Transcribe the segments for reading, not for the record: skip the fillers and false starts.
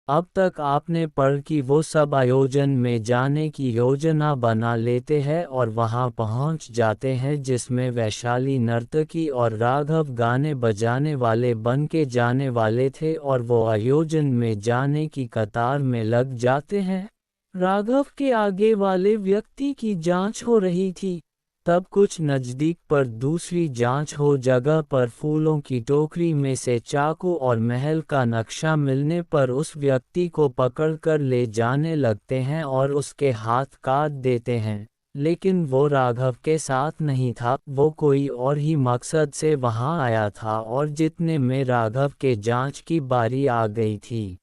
अब तक आपने पढ़ कि वो सब आयोजन में जाने की योजना बना लेते हैं और वहां पहुंच जाते हैं जिसमें वैशाली नर्तकी और राघव गाने बजाने वाले बन के जाने वाले थे और वो आयोजन में जाने की कतार में लग जाते हैं। राघव के आगे वाले व्यक्ति की जांच हो रही थी। तब कुछ नज़दीक पर दूसरी जांच हो जगह पर फूलों की टोकरी में से चाकू और महल का नक्शा मिलने पर उस व्यक्ति को पकड़कर ले जाने लगते हैं और उसके हाथ काट देते हैं। लेकिन वो राघव के साथ नहीं था, वो कोई और ही मकसद से वहां आया था और जितने में राघव के जांच की बारी आ गई थी।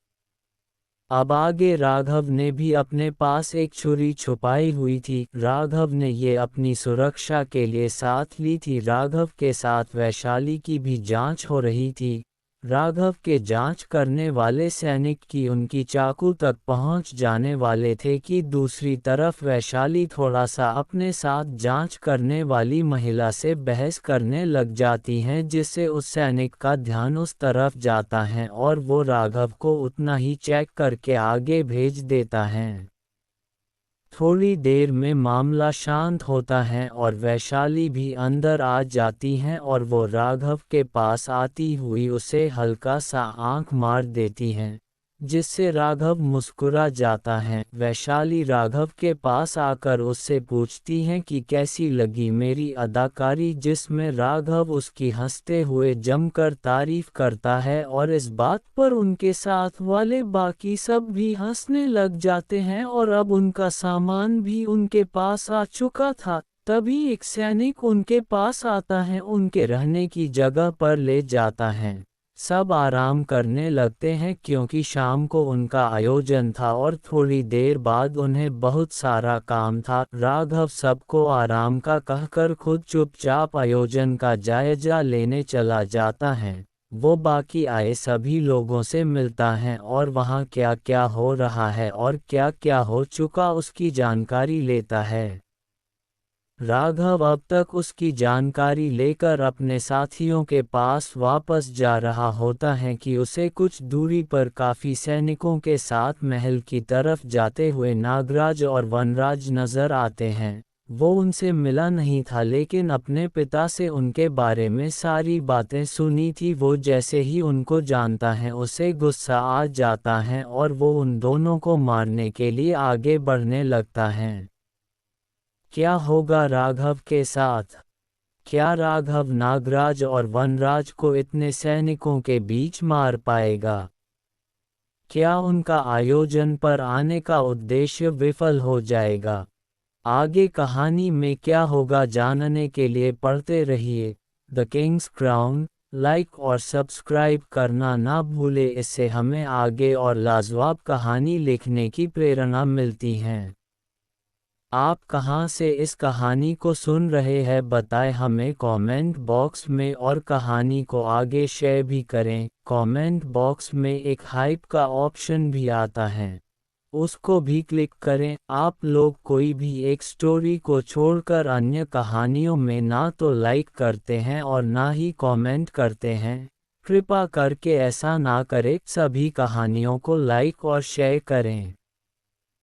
अब आगे राघव ने भी अपने पास एक छुरी छुपाई हुई थी। राघव ने ये अपनी सुरक्षा के लिए साथ ली थी। राघव के साथ वैशाली की भी जांच हो रही थी। राघव के जांच करने वाले सैनिक की उनकी चाकू तक पहुंच जाने वाले थे कि दूसरी तरफ वैशाली थोड़ा सा अपने साथ जांच करने वाली महिला से बहस करने लग जाती हैं जिससे उस सैनिक का ध्यान उस तरफ जाता है और वो राघव को उतना ही चेक करके आगे भेज देता है। थोड़ी देर में मामला शांत होता है और वैशाली भी अंदर आ जाती हैं और वो राघव के पास आती हुई उसे हल्का सा आंख मार देती हैं, जिससे राघव मुस्कुरा जाता है। वैशाली राघव के पास आकर उससे पूछती हैं कि कैसी लगी मेरी अदाकारी, जिसमें राघव उसकी हंसते हुए जमकर तारीफ करता है और इस बात पर उनके साथ वाले बाकी सब भी हंसने लग जाते हैं और अब उनका सामान भी उनके पास आ चुका था। तभी एक सैनिक उनके पास आता है, उनके रहने की जगह पर ले जाता है। सब आराम करने लगते हैं क्योंकि शाम को उनका आयोजन था और थोड़ी देर बाद उन्हें बहुत सारा काम था। राघव सबको आराम का कहकर खुद चुपचाप आयोजन का जायजा लेने चला जाता है। वो बाकी आए सभी लोगों से मिलता है और वहाँ क्या क्या हो रहा है और क्या क्या हो चुका उसकी जानकारी लेता है। राघव अब तक उसकी जानकारी लेकर अपने साथियों के पास वापस जा रहा होता है कि उसे कुछ दूरी पर काफ़ी सैनिकों के साथ महल की तरफ जाते हुए नागराज और वनराज नजर आते हैं। वो उनसे मिला नहीं था लेकिन अपने पिता से उनके बारे में सारी बातें सुनी थी। वो जैसे ही उनको जानता है उसे गुस्सा आ जाता है और वो उन दोनों को मारने के लिए आगे बढ़ने लगता है। क्या होगा राघव के साथ? क्या राघव नागराज और वनराज को इतने सैनिकों के बीच मार पाएगा? क्या उनका आयोजन पर आने का उद्देश्य विफल हो जाएगा? आगे कहानी में क्या होगा जानने के लिए पढ़ते रहिए द किंग्स क्राउन। लाइक और सब्सक्राइब करना ना भूले, इससे हमें आगे और लाजवाब कहानी लिखने की प्रेरणा मिलती है। आप कहां से इस कहानी को सुन रहे हैं बताएं हमें कमेंट बॉक्स में और कहानी को आगे शेयर भी करें। कमेंट बॉक्स में एक हाइप का ऑप्शन भी आता है, उसको भी क्लिक करें। आप लोग कोई भी एक स्टोरी को छोड़कर अन्य कहानियों में ना तो लाइक करते हैं और ना ही कमेंट करते हैं। कृपा करके ऐसा ना करें, सभी कहानियों को लाइक और शेयर करें।